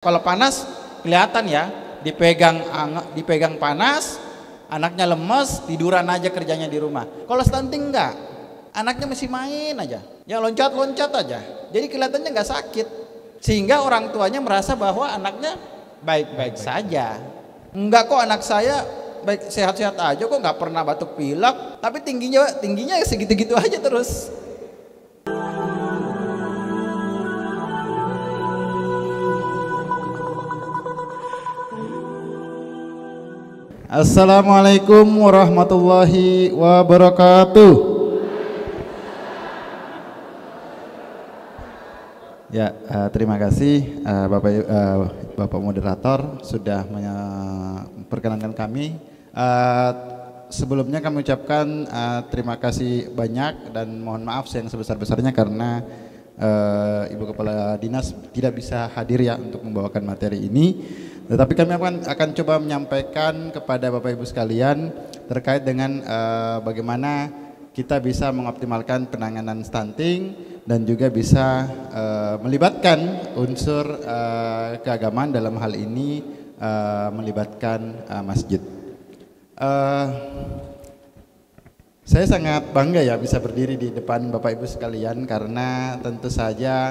Kalau panas kelihatan ya, dipegang panas, anaknya lemes, tiduran aja kerjanya di rumah. Kalau stunting enggak, anaknya masih main aja, ya loncat-loncat aja. Jadi kelihatannya nggak sakit, sehingga orang tuanya merasa bahwa anaknya baik-baik saja. Enggak kok, anak saya baik, sehat-sehat aja kok, nggak pernah batuk pilek, tapi tingginya segitu-gitu aja terus. Assalamualaikum warahmatullahi wabarakatuh. Ya, terima kasih Bapak Moderator sudah memperkenankan kami. Sebelumnya kami ucapkan terima kasih banyak dan mohon maaf yang sebesar-besarnya karena Ibu Kepala Dinas tidak bisa hadir ya untuk membawakan materi ini. Tetapi kami akan coba menyampaikan kepada Bapak Ibu sekalian terkait dengan bagaimana kita bisa mengoptimalkan penanganan stunting dan juga bisa melibatkan unsur keagamaan, dalam hal ini melibatkan masjid. Saya sangat bangga ya bisa berdiri di depan Bapak Ibu sekalian karena tentu saja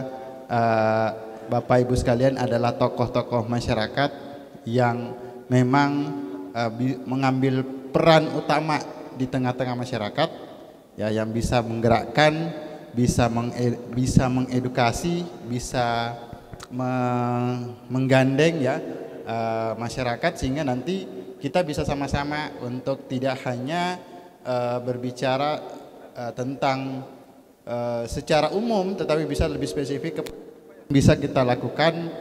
Bapak Ibu sekalian adalah tokoh-tokoh masyarakat yang memang mengambil peran utama di tengah-tengah masyarakat ya, yang bisa menggerakkan, bisa mengedukasi, bisa menggandeng ya masyarakat, sehingga nanti kita bisa sama-sama untuk tidak hanya berbicara tentang secara umum, tetapi bisa lebih spesifik bisa kita lakukan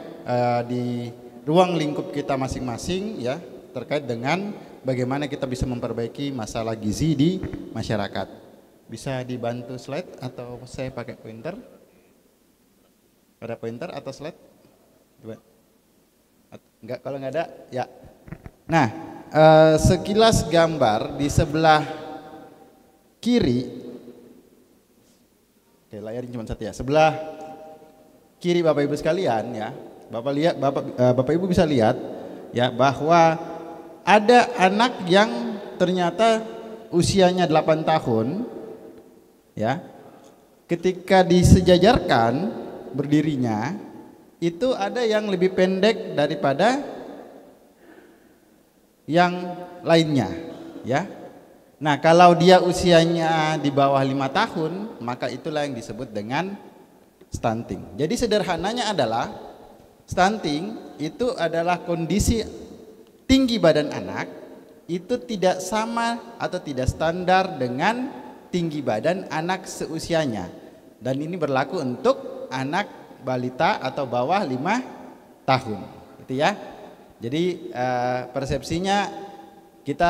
di ruang lingkup kita masing-masing ya, terkait dengan bagaimana kita bisa memperbaiki masalah gizi di masyarakat. Bisa dibantu slide atau saya pakai pointer? Ada pointer atau slide? Coba. Enggak, kalau nggak ada ya. Nah, sekilas gambar di sebelah kiri, oke, layarnya cuma satu ya, sebelah kiri Bapak Ibu sekalian ya, Bapak Ibu bisa lihat ya bahwa ada anak yang ternyata usianya 8 tahun ya, ketika disejajarkan berdirinya itu ada yang lebih pendek daripada yang lainnya ya. Nah, kalau dia usianya di bawah 5 tahun, maka itulah yang disebut dengan stunting. Jadi sederhananya adalah stunting itu adalah kondisi tinggi badan anak itu tidak sama atau tidak standar dengan tinggi badan anak seusianya, dan ini berlaku untuk anak balita atau bawah 5 tahun gitu ya. Jadi persepsinya kita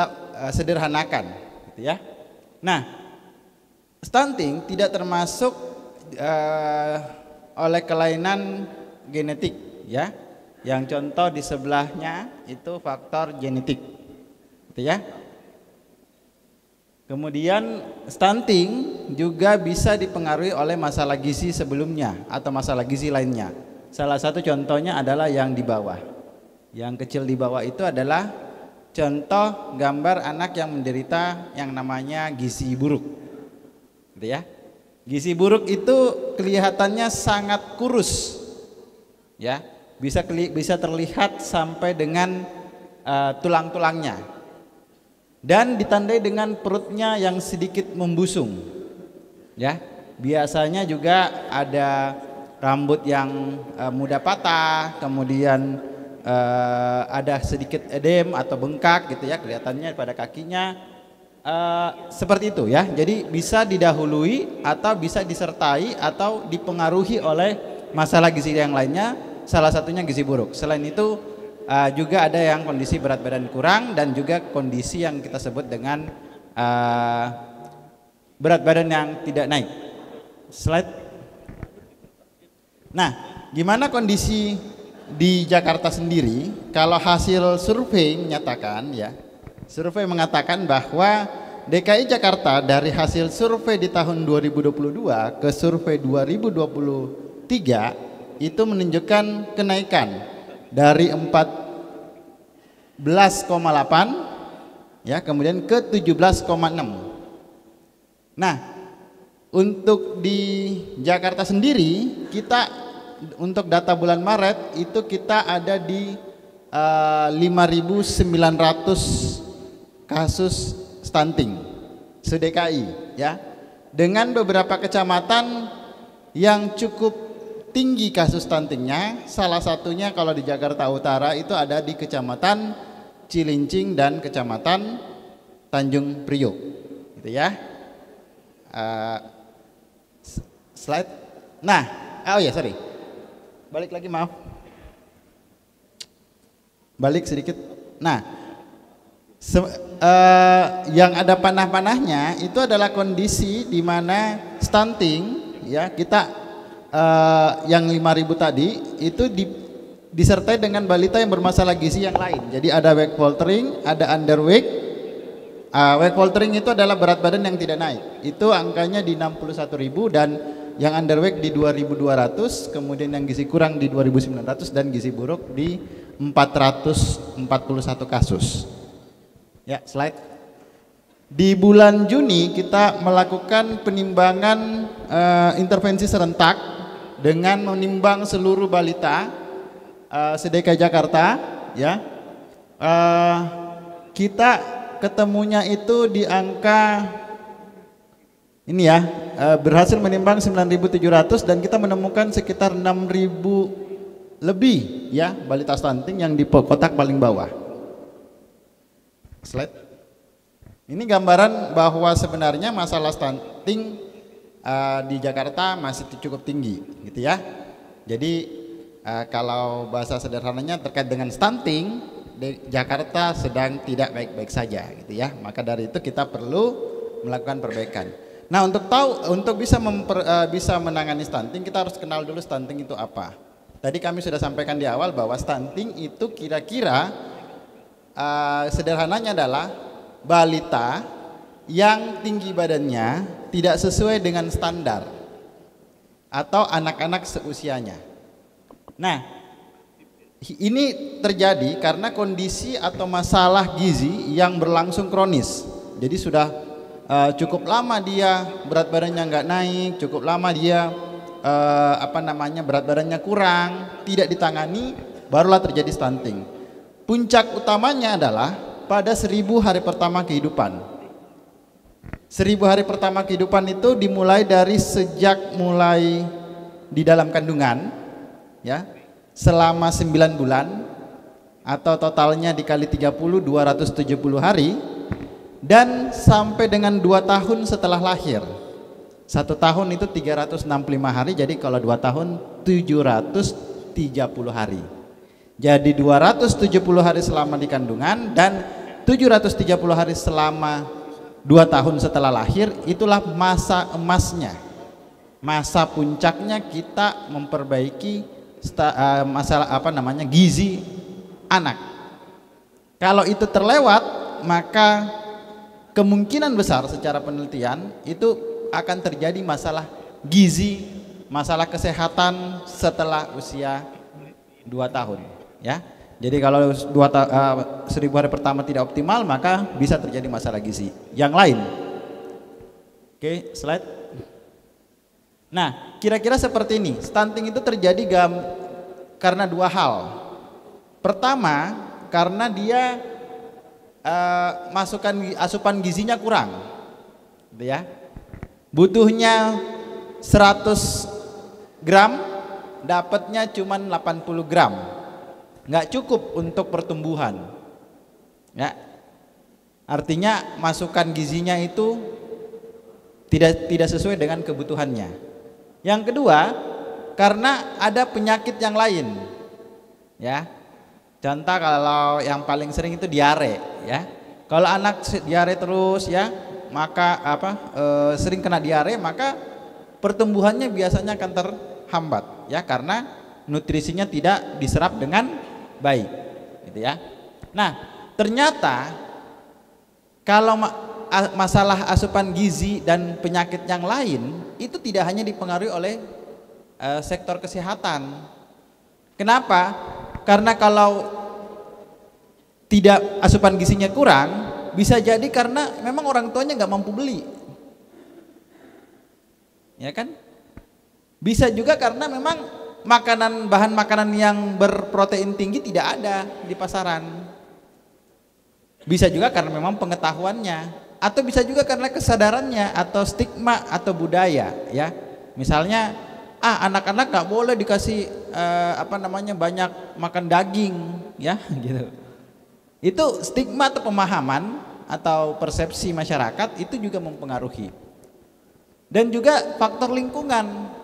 sederhanakan gitu ya. Nah, stunting tidak termasuk oleh kelainan genetik ya, yang contoh di sebelahnya itu faktor genetik gitu ya. Kemudian stunting juga bisa dipengaruhi oleh masalah gizi sebelumnya atau masalah gizi lainnya. Salah satu contohnya adalah yang di bawah, yang kecil di bawah itu adalah contoh gambar anak yang menderita yang namanya gizi buruk gitu ya. Gizi buruk itu kelihatannya sangat kurus ya, bisa terlihat sampai dengan tulang-tulangnya, dan ditandai dengan perutnya yang sedikit membusung ya. Biasanya juga ada rambut yang mudah patah, kemudian ada sedikit edem atau bengkak gitu ya, kelihatannya pada kakinya seperti itu ya. Jadi bisa didahului atau bisa disertai atau dipengaruhi oleh masalah gizi yang lainnya, salah satunya gizi buruk. Selain itu juga ada yang kondisi berat badan kurang dan juga kondisi yang kita sebut dengan berat badan yang tidak naik. Slide. Nah, gimana kondisi di Jakarta sendiri? Kalau hasil survei menyatakan ya, survei mengatakan bahwa DKI Jakarta dari hasil survei di tahun 2022 ke survei 2023 itu menunjukkan kenaikan dari 14,8 ya, kemudian ke 17,6. Nah, untuk di Jakarta sendiri kita untuk data bulan Maret itu kita ada di 5.900 kasus stunting se-DKI ya, dengan beberapa kecamatan yang cukup tinggi kasus stuntingnya. Salah satunya kalau di Jakarta Utara itu ada di Kecamatan Cilincing dan Kecamatan Tanjung Priok gitu ya. Slide. Nah, oh ya sorry, balik lagi, maaf, balik sedikit. Nah, yang ada panah-panahnya itu adalah kondisi di mana stunting ya, kita yang 5.000 tadi itu disertai dengan balita yang bermasalah gizi yang lain. Jadi ada weight faltering, ada underweight. Weight faltering itu adalah berat badan yang tidak naik, itu angkanya di 61.000, dan yang underweight di 2.200, kemudian yang gizi kurang di 2.900, dan gizi buruk di 441 kasus. Ya, slide. Di bulan Juni kita melakukan penimbangan intervensi serentak dengan menimbang seluruh balita se-DKI Jakarta ya. Kita ketemunya itu di angka ini ya, berhasil menimbang 9.700, dan kita menemukan sekitar 6.000 lebih ya balita stunting yang di kotak paling bawah. Slide. Ini gambaran bahwa sebenarnya masalah stunting di Jakarta masih cukup tinggi gitu ya. Jadi kalau bahasa sederhananya terkait dengan stunting, Jakarta sedang tidak baik-baik saja gitu ya. Maka dari itu kita perlu melakukan perbaikan. Nah, untuk bisa menangani stunting, kita harus kenal dulu stunting itu apa. Tadi kami sudah sampaikan di awal bahwa stunting itu kira-kira sederhananya adalah balita yang tinggi badannya tidak sesuai dengan standar atau anak-anak seusianya. Nah, ini terjadi karena kondisi atau masalah gizi yang berlangsung kronis. Jadi sudah cukup lama dia berat badannya nggak naik, cukup lama dia berat badannya kurang, tidak ditangani, barulah terjadi stunting. Puncak utamanya adalah pada 1.000 hari pertama kehidupan. 1.000 hari pertama kehidupan itu dimulai dari sejak mulai di dalam kandungan ya, selama 9 bulan atau totalnya dikali 30 270 hari, dan sampai dengan 2 tahun setelah lahir. 1 tahun itu 365 hari, jadi kalau 2 tahun 730 hari. Jadi 270 hari selama di kandungan dan 730 hari selama 2 tahun setelah lahir, itulah masa emasnya, masa puncaknya kita memperbaiki masalah gizi anak. Kalau itu terlewat, maka kemungkinan besar secara penelitian itu akan terjadi masalah gizi, masalah kesehatan setelah usia 2 tahun ya. Jadi kalau 1.000 hari pertama tidak optimal, maka bisa terjadi masalah gizi yang lain. Oke, slide. Nah, kira-kira seperti ini. Stunting itu terjadi karena 2 hal. Pertama, karena dia asupan gizinya kurang, gitu ya. Butuhnya 100 gram, dapatnya cuma 80 gram, nggak cukup untuk pertumbuhan. Ya, artinya masukan gizinya itu tidak sesuai dengan kebutuhannya. Yang kedua, karena ada penyakit yang lain ya. Contoh kalau yang paling sering itu diare ya. Kalau anak diare terus ya, maka sering kena diare, maka pertumbuhannya biasanya akan terhambat ya, karena nutrisinya tidak diserap dengan baik gitu ya. Nah, ternyata kalau masalah asupan gizi dan penyakit yang lain itu tidak hanya dipengaruhi oleh sektor kesehatan. Kenapa? Karena kalau tidak asupan gizinya kurang, bisa jadi karena memang orang tuanya nggak mampu beli, ya kan? Bisa juga karena memang bahan makanan yang berprotein tinggi tidak ada di pasaran. Bisa juga karena memang pengetahuannya, atau bisa juga karena kesadarannya atau stigma atau budaya, ya. Misalnya, anak-anak nggak boleh dikasih banyak makan daging, ya, gitu. Itu stigma atau pemahaman atau persepsi masyarakat itu juga mempengaruhi. Dan juga faktor lingkungan.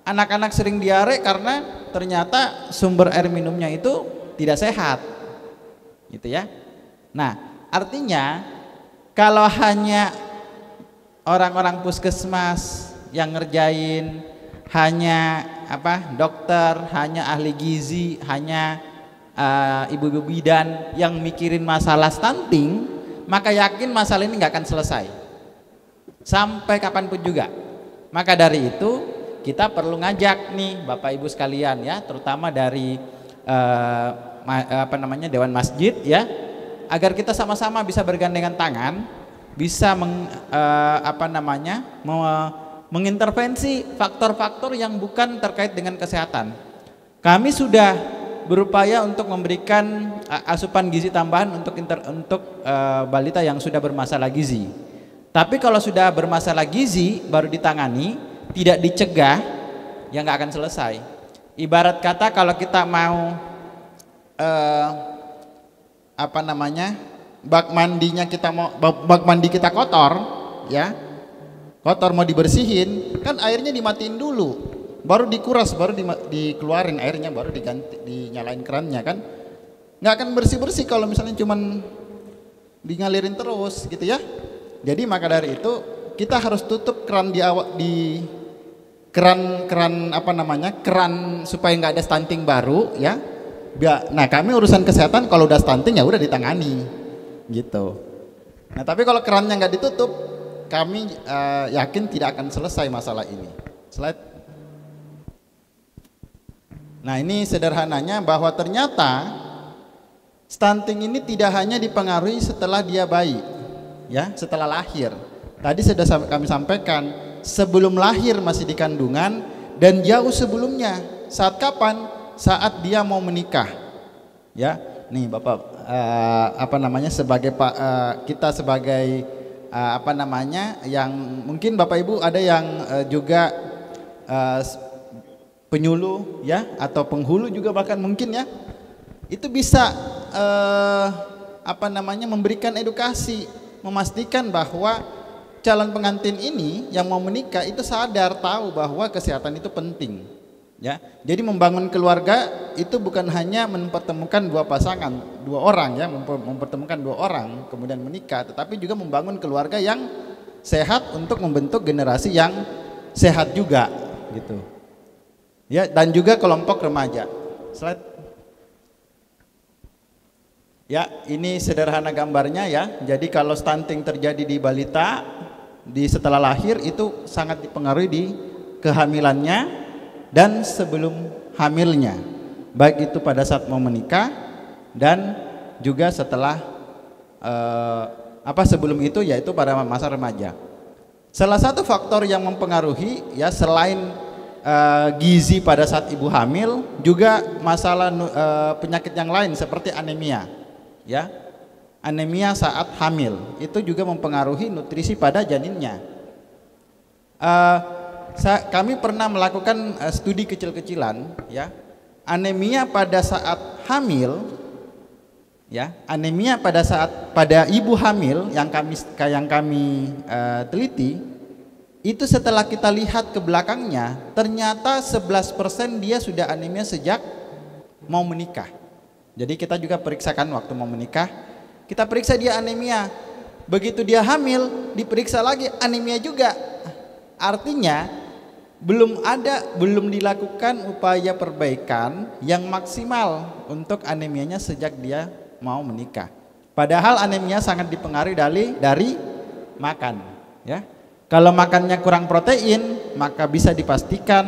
Anak-anak sering diare karena ternyata sumber air minumnya itu tidak sehat. Gitu ya. Nah, artinya kalau hanya orang-orang puskesmas yang ngerjain, hanya dokter, hanya ahli gizi, hanya ibu-ibu bidan yang mikirin masalah stunting, maka yakin masalah ini nggak akan selesai sampai kapanpun juga. Maka dari itu kita perlu ngajak nih Bapak Ibu sekalian, ya, terutama dari Dewan Masjid, ya, agar kita sama-sama bisa bergandengan tangan, bisa mengintervensi faktor-faktor yang bukan terkait dengan kesehatan. Kami sudah berupaya untuk memberikan asupan gizi tambahan untuk balita yang sudah bermasalah gizi. Tapi kalau sudah bermasalah gizi baru ditangani, tidak dicegah, ya nggak akan selesai. Ibarat kata kalau kita mau bak mandi kita kotor, ya, kotor mau dibersihin, kan airnya dimatiin dulu, baru dikuras, baru dikeluarin airnya, baru dinyalain kerannya, kan nggak akan bersih kalau misalnya cuman ngalirin terus, gitu ya. Jadi maka dari itu kita harus tutup keran keran supaya nggak ada stunting baru, ya. Nah, kami urusan kesehatan kalau udah stunting ya udah ditangani, gitu. Nah, tapi kalau kerannya nggak ditutup, kami yakin tidak akan selesai masalah ini. Slide. Nah, ini sederhananya bahwa ternyata stunting ini tidak hanya dipengaruhi setelah dia bayi, ya, setelah lahir. Tadi sudah kami sampaikan, sebelum lahir masih di kandungan dan jauh sebelumnya. Saat kapan? Saat dia mau menikah, ya. Nih Bapak, sebagai kita sebagai yang mungkin Bapak Ibu ada yang juga penyuluh, ya, atau penghulu juga bahkan mungkin, ya, itu bisa memberikan edukasi, memastikan bahwa calon pengantin ini yang mau menikah itu sadar, tahu bahwa kesehatan itu penting, ya. Jadi membangun keluarga itu bukan hanya mempertemukan dua orang, ya, mempertemukan dua orang kemudian menikah, tetapi juga membangun keluarga yang sehat untuk membentuk generasi yang sehat juga, gitu. Ya, dan juga kelompok remaja. Slide. Ya, ini sederhana gambarnya, ya. Jadi kalau stunting terjadi di balita setelah lahir itu sangat dipengaruhi di kehamilannya dan sebelum hamilnya. Baik itu pada saat mau menikah dan juga setelah sebelum itu, yaitu pada masa remaja. Salah satu faktor yang mempengaruhi, ya, selain gizi pada saat ibu hamil, juga masalah penyakit yang lain seperti anemia, ya. Anemia saat hamil itu juga mempengaruhi nutrisi pada janinnya. Kami pernah melakukan studi kecil-kecilan, ya. Anemia pada saat hamil, ya, anemia pada ibu hamil yang kami teliti, itu setelah kita lihat ke belakangnya, ternyata 11% dia sudah anemia sejak mau menikah. Jadi kita juga periksakan waktu mau menikah, kita periksa dia anemia. Begitu dia hamil, diperiksa lagi anemia juga. Artinya belum dilakukan upaya perbaikan yang maksimal untuk anemianya sejak dia mau menikah. Padahal anemia sangat dipengaruhi dari makan, ya. Kalau makannya kurang protein, maka bisa dipastikan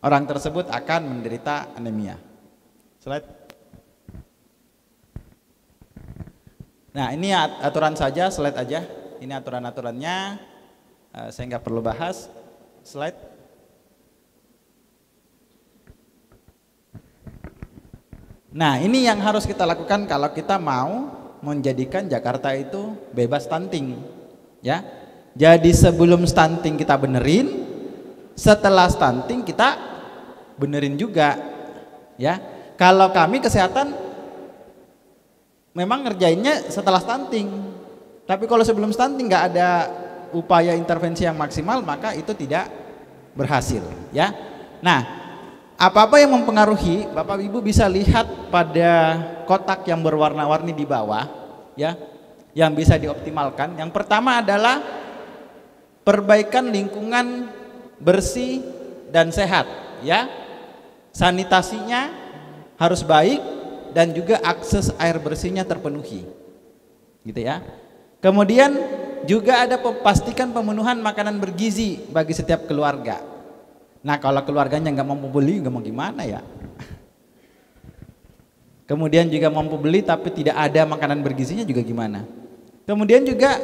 orang tersebut akan menderita anemia. Slide. Nah ini aturan saja, slide aja. Ini aturan-aturannya, saya nggak perlu bahas. Slide. Nah ini yang harus kita lakukan kalau kita mau menjadikan Jakarta itu bebas stunting, ya. Jadi sebelum stunting kita benerin, setelah stunting kita benerin juga, ya. Kalau kami kesehatan memang ngerjainnya setelah stunting, tapi kalau sebelum stunting nggak ada upaya intervensi yang maksimal, maka itu tidak berhasil, ya. Nah, apa-apa yang mempengaruhi, Bapak Ibu bisa lihat pada kotak yang berwarna-warni di bawah, ya, yang bisa dioptimalkan. Yang pertama adalah perbaikan lingkungan bersih dan sehat, ya. Sanitasinya harus baik dan juga akses air bersihnya terpenuhi, gitu ya. Kemudian juga ada pastikan pemenuhan makanan bergizi bagi setiap keluarga. Nah kalau keluarganya nggak mampu beli, nggak mau gimana ya. Kemudian juga mampu beli tapi tidak ada makanan bergizinya juga gimana. Kemudian juga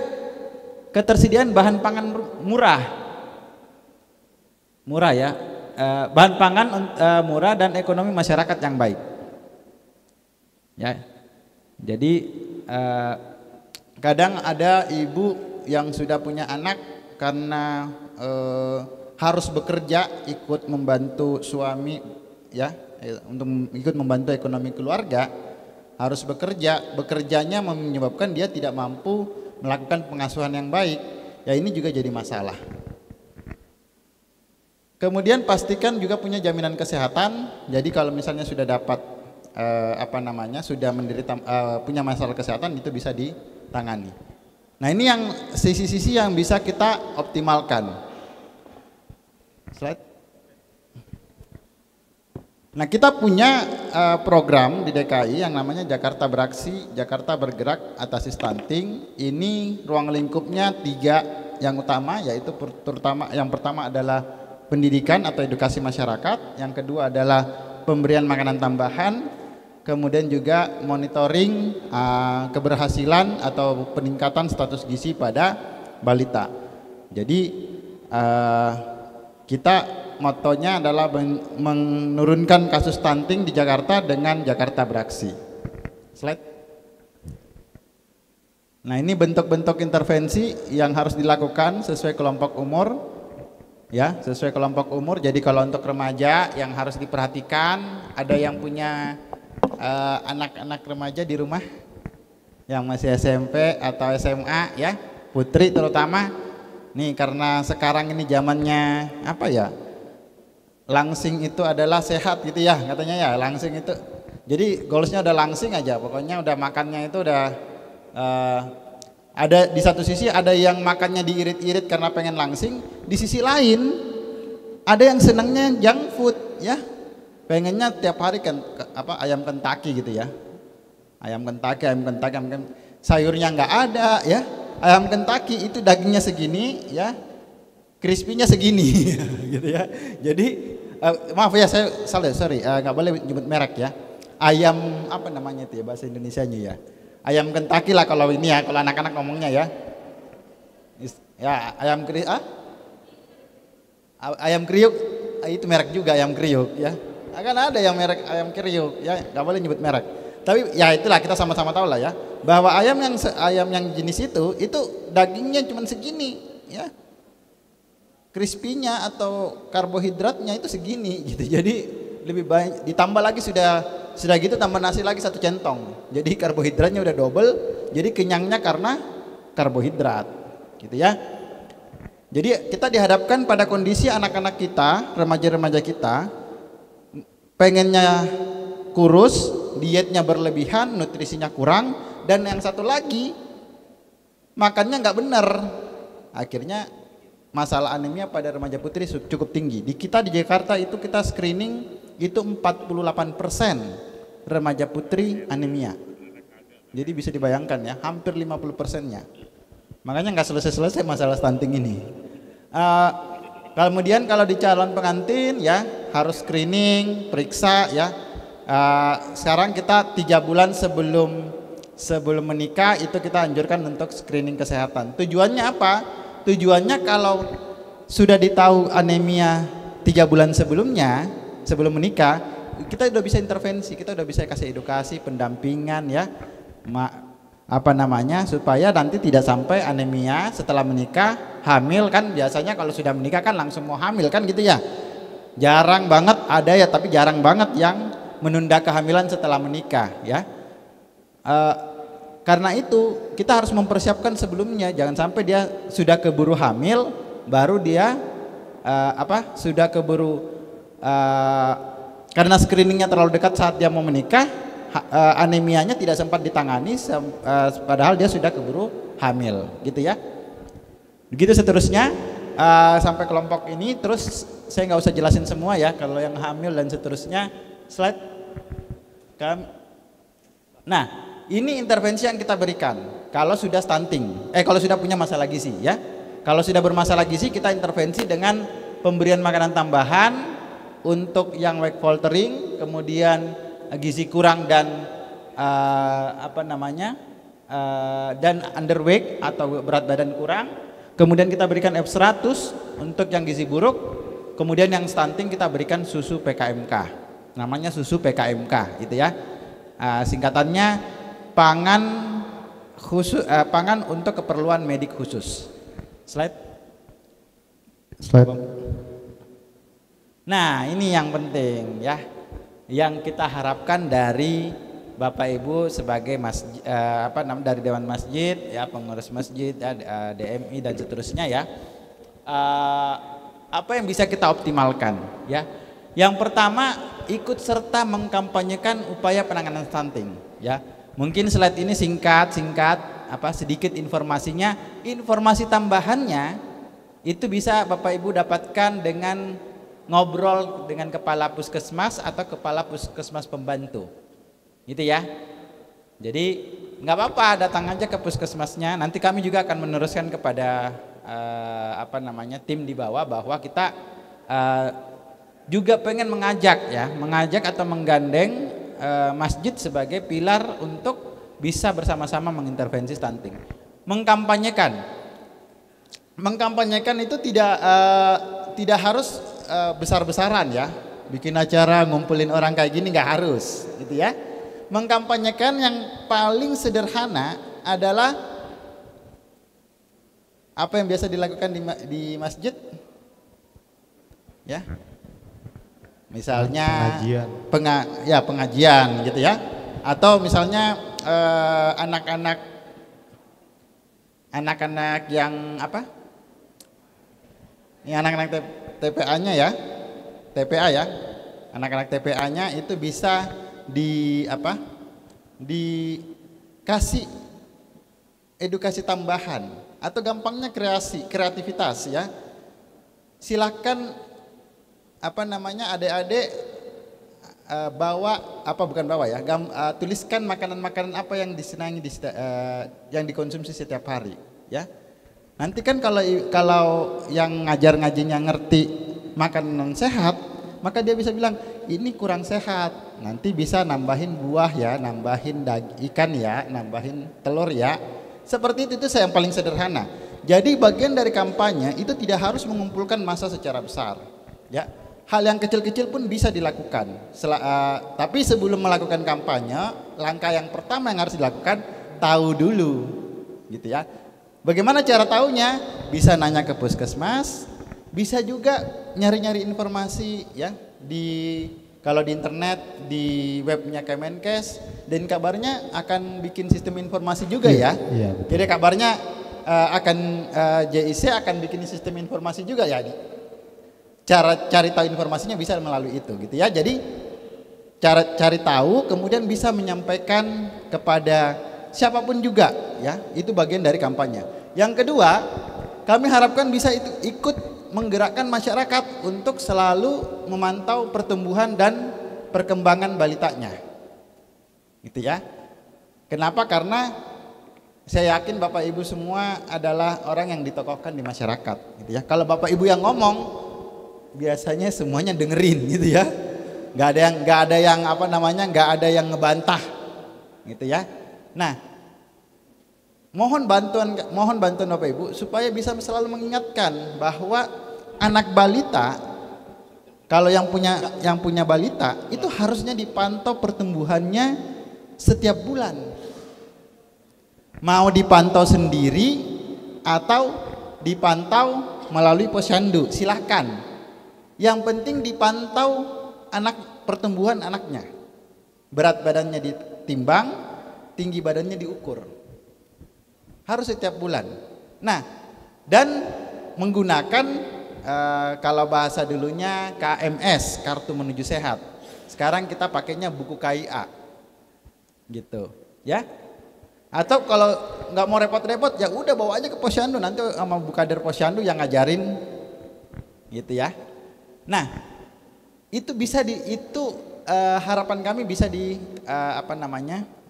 ketersediaan bahan pangan murah ya, bahan pangan murah dan ekonomi masyarakat yang baik. Ya, jadi kadang ada ibu yang sudah punya anak karena harus bekerja ikut membantu suami, ya, untuk ikut membantu ekonomi keluarga, harus bekerjanya menyebabkan dia tidak mampu melakukan pengasuhan yang baik, ya ini juga jadi masalah. Kemudian pastikan juga punya jaminan kesehatan. Jadi kalau misalnya sudah dapat sudah menderita punya masalah kesehatan, itu bisa ditangani. Nah ini yang sisi-sisi yang bisa kita optimalkan. Slide. Nah kita punya program di DKI yang namanya Jakarta Beraksi, Jakarta Bergerak Atasi Stunting. Ini ruang lingkupnya 3 yang utama, yaitu terutama yang pertama adalah pendidikan atau edukasi masyarakat, yang kedua adalah pemberian makanan tambahan, kemudian juga monitoring keberhasilan atau peningkatan status gizi pada balita. Jadi kita motonya adalah menurunkan kasus stunting di Jakarta dengan Jakarta Beraksi. Slide. Nah ini bentuk-bentuk intervensi yang harus dilakukan sesuai kelompok umur, ya, sesuai kelompok umur. Jadi kalau untuk remaja yang harus diperhatikan, ada yang punya anak-anak remaja di rumah yang masih SMP atau SMA, ya, putri terutama. Nih karena sekarang ini zamannya apa ya, langsing itu adalah sehat gitu ya katanya ya, langsing itu. Jadi goalsnya udah langsing aja, pokoknya udah makannya itu udah ada di satu sisi ada yang makannya diirit-irit karena pengen langsing, di sisi lain ada yang senangnya junk food, ya, pengennya tiap hari kan ayam Kentucky gitu ya, ayam Kentucky, sayurnya nggak ada, ya, ayam Kentucky itu dagingnya segini, ya, crispy-nya segini, gitu ya. Jadi maaf ya saya sorry nggak boleh nyebut merek ya. Ayam apa namanya itu ya bahasa Indonesianya ya? Ayam Kentucky lah kalau ini ya, kalau anak-anak ngomongnya ya. Ya ayam kriuk itu merek juga, ayam kriuk ya. Akan ada yang merek ayam kriuk ya, nggak boleh nyebut merek. Tapi ya itulah kita sama-sama tahu lah ya, bahwa ayam yang jenis itu dagingnya cuma segini, ya. Crispy-nya atau karbohidratnya itu segini gitu. Jadi lebih baik ditambah lagi sudah gitu tambah nasi lagi 1 centong. Jadi karbohidratnya udah double, jadi kenyangnya karena karbohidrat gitu ya. Jadi kita dihadapkan pada kondisi anak-anak kita, remaja-remaja kita pengennya kurus, dietnya berlebihan, nutrisinya kurang, dan yang satu lagi makannya nggak benar. Akhirnya masalah anemia pada remaja putri cukup tinggi. Di kita di Jakarta itu kita screening itu 48% remaja putri anemia. Jadi bisa dibayangkan ya, hampir 50%-nya. Makanya nggak selesai-selesai masalah stunting ini. Kemudian kalau di calon pengantin ya harus screening, periksa ya. Sekarang kita 3 bulan sebelum menikah itu kita anjurkan untuk screening kesehatan. Tujuannya apa? Tujuannya kalau sudah ditahu anemia 3 bulan sebelumnya, sebelum menikah, kita udah bisa intervensi, kita udah bisa kasih edukasi, pendampingan ya, supaya nanti tidak sampai anemia setelah menikah, hamil kan biasanya kalau sudah menikah kan langsung mau hamil kan gitu ya. Jarang banget ada ya, tapi jarang banget yang menunda kehamilan setelah menikah ya. Karena itu kita harus mempersiapkan sebelumnya, jangan sampai dia sudah keburu hamil baru dia sudah keburu karena screeningnya terlalu dekat saat dia mau menikah, anemianya tidak sempat ditangani padahal dia sudah keburu hamil gitu ya. Begitu seterusnya sampai kelompok ini, terus saya nggak usah jelasin semua ya kalau yang hamil dan seterusnya. Slide. Nah, ini intervensi yang kita berikan kalau sudah stunting, kalau sudah punya masalah gizi ya. Kalau sudah bermasalah gizi kita intervensi dengan pemberian makanan tambahan untuk yang weight faltering, kemudian gizi kurang dan dan underweight atau berat badan kurang. Kemudian kita berikan F100 untuk yang gizi buruk. Kemudian yang stunting kita berikan susu PKMK. Namanya susu PKMK gitu ya. Singkatannya pangan khusus, pangan untuk keperluan medik khusus. Slide. Nah, ini yang penting ya, yang kita harapkan dari Bapak Ibu sebagai dari Dewan Masjid ya, pengurus masjid ya, DMI dan seterusnya ya. Apa yang bisa kita optimalkan ya? Yang pertama, ikut serta mengkampanyekan upaya penanganan stunting ya. Mungkin slide ini singkat sedikit informasinya. Informasi tambahannya itu bisa Bapak Ibu dapatkan dengan ngobrol dengan kepala puskesmas atau kepala puskesmas pembantu gitu ya. Jadi nggak apa-apa, datang aja ke puskesmasnya. Nanti kami juga akan meneruskan kepada tim di bawah bahwa kita juga pengen mengajak atau menggandeng masjid sebagai pilar untuk bisa bersama-sama mengintervensi stunting. Mengkampanyekan itu tidak harus besar-besaran ya. Bikin acara ngumpulin orang kayak gini nggak harus gitu ya. Mengkampanyekan yang paling sederhana adalah apa yang biasa dilakukan di masjid ya. Misalnya pengajian gitu ya, atau misalnya anak-anak yang anak-anak TPA-nya ya, TPA ya, anak-anak TPA-nya itu bisa dikasih edukasi tambahan atau gampangnya kreativitas ya. Silakan adik-adik tuliskan makanan-makanan apa yang disenangi yang dikonsumsi setiap hari ya. Nanti kan kalau yang ngajinya ngerti makanan sehat, maka dia bisa bilang ini kurang sehat. Nanti bisa nambahin buah ya, nambahin ikan ya, nambahin telur ya. Seperti itu yang paling sederhana. Jadi bagian dari kampanye itu tidak harus mengumpulkan massa secara besar ya. Hal yang kecil-kecil pun bisa dilakukan. Tapi sebelum melakukan kampanye, langkah yang pertama yang harus dilakukan tahu dulu, gitu ya. Bagaimana cara tahunya? Bisa nanya ke puskesmas, bisa juga nyari-nyari informasi ya kalau di internet, di webnya Kemenkes, dan kabarnya akan bikin sistem informasi juga ya. Iya. Jadi kabarnya JIC akan bikin sistem informasi juga ya. Cara cari tahu informasinya bisa melalui itu gitu ya. Jadi cara cari tahu kemudian bisa menyampaikan kepada siapapun juga ya. Itu bagian dari kampanye. Yang kedua, kami harapkan bisa ikut menggerakkan masyarakat untuk selalu memantau pertumbuhan dan perkembangan balitanya. Gitu ya. Kenapa? Karena saya yakin Bapak Ibu semua adalah orang yang ditokohkan di masyarakat gitu ya. Kalau Bapak Ibu yang ngomong biasanya semuanya dengerin gitu ya. nggak ada yang ngebantah, gitu ya. Nah, mohon bantuan Bapak Ibu supaya bisa selalu mengingatkan bahwa anak balita, kalau yang punya balita itu harusnya dipantau pertumbuhannya setiap bulan. Mau dipantau sendiri atau dipantau melalui posyandu, silahkan. Yang penting dipantau pertumbuhan anaknya. Berat badannya ditimbang, tinggi badannya diukur. Harus setiap bulan. Nah, dan menggunakan kalau bahasa dulunya KMS, kartu menuju sehat. Sekarang kita pakainya buku KIA. Gitu, ya. Atau kalau nggak mau repot-repot, ya udah bawa aja ke posyandu, nanti sama Bu Kader posyandu yang ngajarin, gitu ya. Nah, itu harapan kami bisa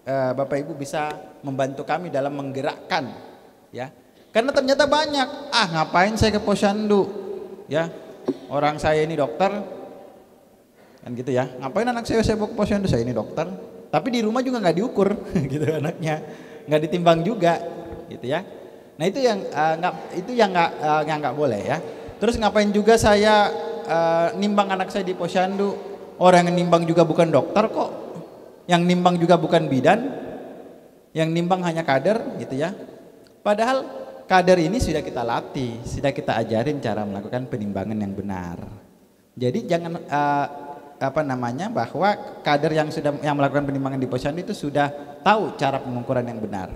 Bapak Ibu bisa membantu kami dalam menggerakkan, ya. Karena ternyata banyak, ngapain saya ke posyandu, ya. Orang saya ini dokter, kan gitu ya. Ngapain anak saya bawa ke posyandu, saya ini dokter. Tapi di rumah juga nggak diukur, gitu anaknya, nggak ditimbang juga, gitu ya. Nah itu yang nggak boleh ya. Terus ngapain juga saya nimbang anak saya di posyandu? Orang yang nimbang juga bukan dokter kok, yang nimbang juga bukan bidan, yang nimbang hanya kader, gitu ya. Padahal kader ini sudah kita latih, sudah kita ajarin cara melakukan penimbangan yang benar. Jadi jangan bahwa kader yang melakukan penimbangan di posyandu itu sudah tahu cara pengukuran yang benar.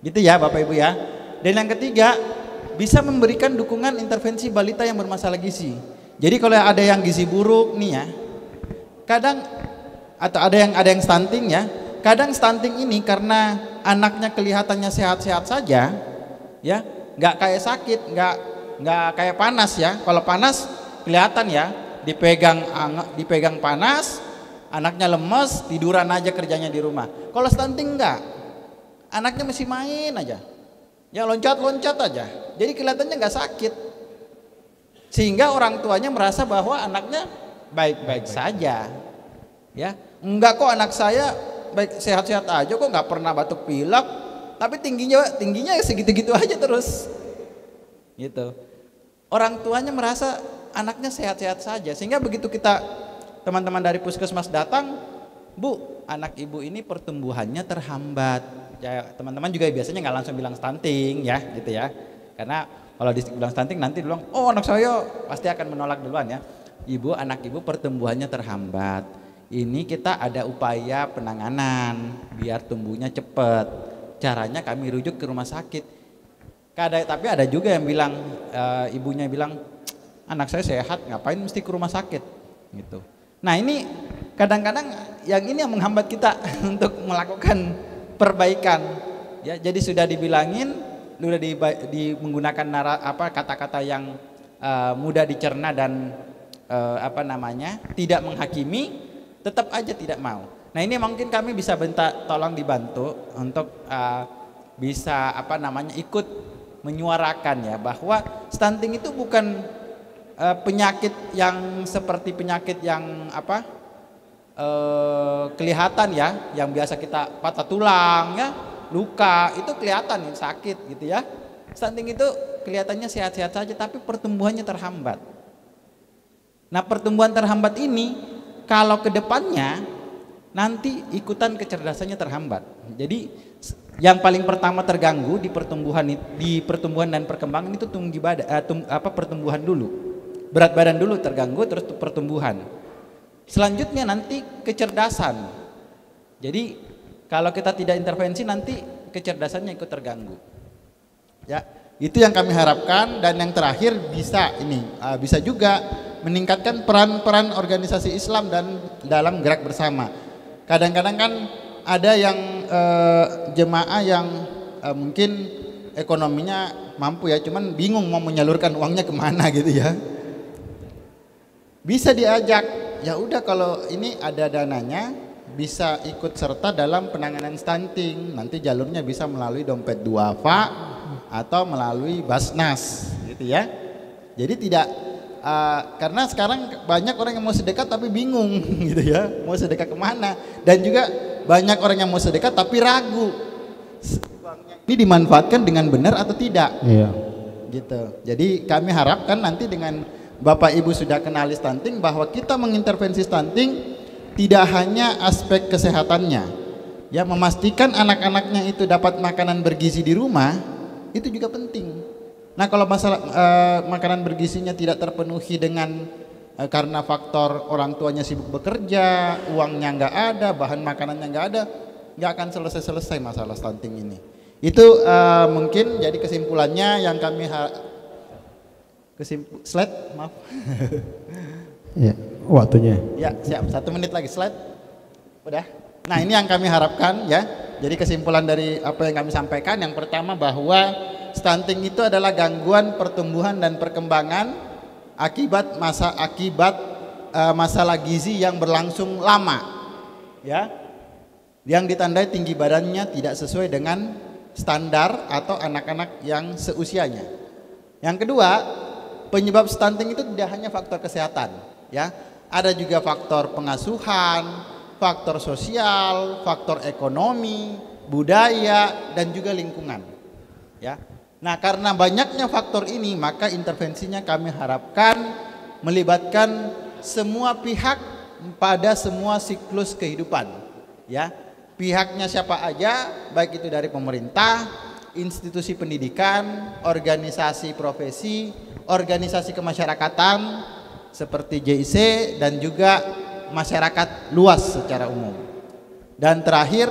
Gitu ya Bapak Ibu ya. Dan yang ketiga, bisa memberikan dukungan intervensi balita yang bermasalah gizi. Jadi kalau ada yang gizi buruk nih ya, kadang atau ada yang stunting ya, kadang stunting ini karena anaknya kelihatannya sehat-sehat saja, ya, nggak kayak sakit, nggak kayak panas ya. Kalau panas kelihatan ya, dipegang panas, anaknya lemes, tiduran aja kerjanya di rumah. Kalau stunting enggak, anaknya masih main aja, ya loncat-loncat aja, jadi kelihatannya nggak sakit, sehingga orang tuanya merasa bahwa anaknya baik-baik saja, ya. Enggak kok, anak saya baik, sehat-sehat aja kok, nggak pernah batuk pilek, tapi tingginya segitu-gitu aja terus, gitu. Orang tuanya merasa anaknya sehat-sehat saja, sehingga begitu kita teman-teman dari puskesmas datang, Bu, anak ibu ini pertumbuhannya terhambat. Ya, teman-teman juga biasanya nggak langsung bilang stunting ya, gitu ya. Karena kalau dibilang stunting nanti bilang, oh anak saya, pasti akan menolak duluan ya. Ibu, anak ibu pertumbuhannya terhambat. Ini kita ada upaya penanganan biar tumbuhnya cepat. Caranya kami rujuk ke rumah sakit. Tapi ada juga yang bilang, ibunya bilang, anak saya sehat, ngapain mesti ke rumah sakit, gitu. Nah ini kadang-kadang yang ini yang menghambat kita untuk melakukan perbaikan, ya. Jadi sudah dibilangin, sudah menggunakan kata-kata yang mudah dicerna dan tidak menghakimi, tetap aja tidak mau. Nah ini mungkin kami bisa tolong dibantu untuk bisa ikut menyuarakan ya, bahwa stunting itu bukan penyakit yang seperti penyakit yang kelihatan ya, yang biasa kita patah tulang ya, luka itu kelihatan sakit gitu ya. Stunting itu kelihatannya sehat-sehat saja tapi pertumbuhannya terhambat. Nah pertumbuhan terhambat ini kalau ke depannya nanti ikutan kecerdasannya terhambat. Jadi yang paling pertama terganggu di pertumbuhan dan perkembangan itu pertumbuhan dulu. Berat badan dulu terganggu, terus pertumbuhan. Selanjutnya nanti kecerdasan. Jadi kalau kita tidak intervensi nanti kecerdasannya ikut terganggu. Ya, itu yang kami harapkan. Dan yang terakhir bisa juga meningkatkan peran-peran organisasi Islam dan dalam gerak bersama. Kadang-kadang kan ada yang jemaah yang mungkin ekonominya mampu ya, cuman bingung mau menyalurkan uangnya kemana gitu ya. Bisa diajak, ya udah kalau ini ada dananya bisa ikut serta dalam penanganan stunting. Nanti jalurnya bisa melalui dompet duafa atau melalui Basnas gitu ya. Jadi tidak karena sekarang banyak orang yang mau sedekah tapi bingung gitu ya, mau sedekah kemana, dan juga banyak orang yang mau sedekah tapi ragu ini dimanfaatkan dengan benar atau tidak. Iya. Gitu. Jadi kami harapkan nanti dengan Bapak Ibu sudah kenali stunting, bahwa kita mengintervensi stunting tidak hanya aspek kesehatannya, ya, memastikan anak-anaknya itu dapat makanan bergizi di rumah itu juga penting. Nah, kalau masalah makanan bergizinya tidak terpenuhi dengan karena faktor orang tuanya sibuk bekerja, uangnya nggak ada, bahan makanannya nggak ada, nggak akan selesai masalah stunting ini. Itu mungkin jadi kesimpulannya yang kami slide, maaf. Ya, waktunya. Ya, siap. 1 menit lagi, slide. Udah. Nah, ini yang kami harapkan ya. Jadi kesimpulan dari apa yang kami sampaikan, yang pertama bahwa stunting itu adalah gangguan pertumbuhan dan perkembangan akibat masalah gizi yang berlangsung lama, ya, yang ditandai tinggi badannya tidak sesuai dengan standar atau anak-anak yang seusianya. Yang kedua, penyebab stunting itu tidak hanya faktor kesehatan, ya, ada juga faktor pengasuhan, faktor sosial, faktor ekonomi, budaya, dan juga lingkungan, ya. Nah, karena banyaknya faktor ini, maka intervensinya kami harapkan melibatkan semua pihak pada semua siklus kehidupan, ya. Pihaknya siapa aja, baik itu dari pemerintah, institusi pendidikan, organisasi profesi, organisasi kemasyarakatan seperti JIC, dan juga masyarakat luas secara umum. Dan terakhir,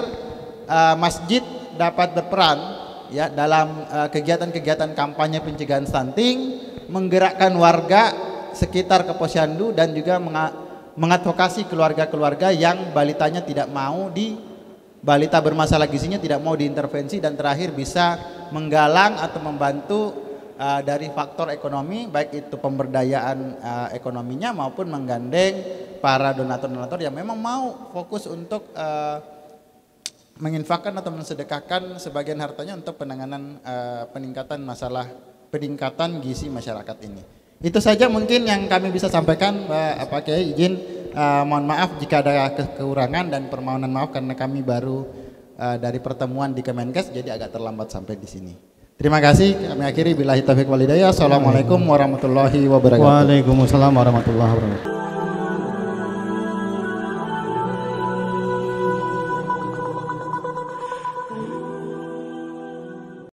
masjid dapat berperan, ya, dalam kegiatan-kegiatan kampanye pencegahan stunting, menggerakkan warga sekitar ke Posyandu dan juga mengadvokasi keluarga-keluarga yang balitanya tidak mau balita bermasalah gizinya tidak mau diintervensi, dan terakhir bisa menggalang atau membantu dari faktor ekonomi, baik itu pemberdayaan ekonominya maupun menggandeng para donatur-donatur yang memang mau fokus untuk menginfakkan atau mensedekahkan sebagian hartanya untuk penanganan peningkatan gizi masyarakat ini. Itu saja mungkin yang kami bisa sampaikan, Pak Kiai. Izin mohon maaf jika ada kekurangan dan permohonan maaf karena kami baru dari pertemuan di Kemenkes jadi agak terlambat sampai di sini. Terima kasih, kami akhiri billahi taufiq wal hidayah. Assalamualaikum warahmatullahi wabarakatuh. Waalaikumsalam warahmatullahi wabarakatuh.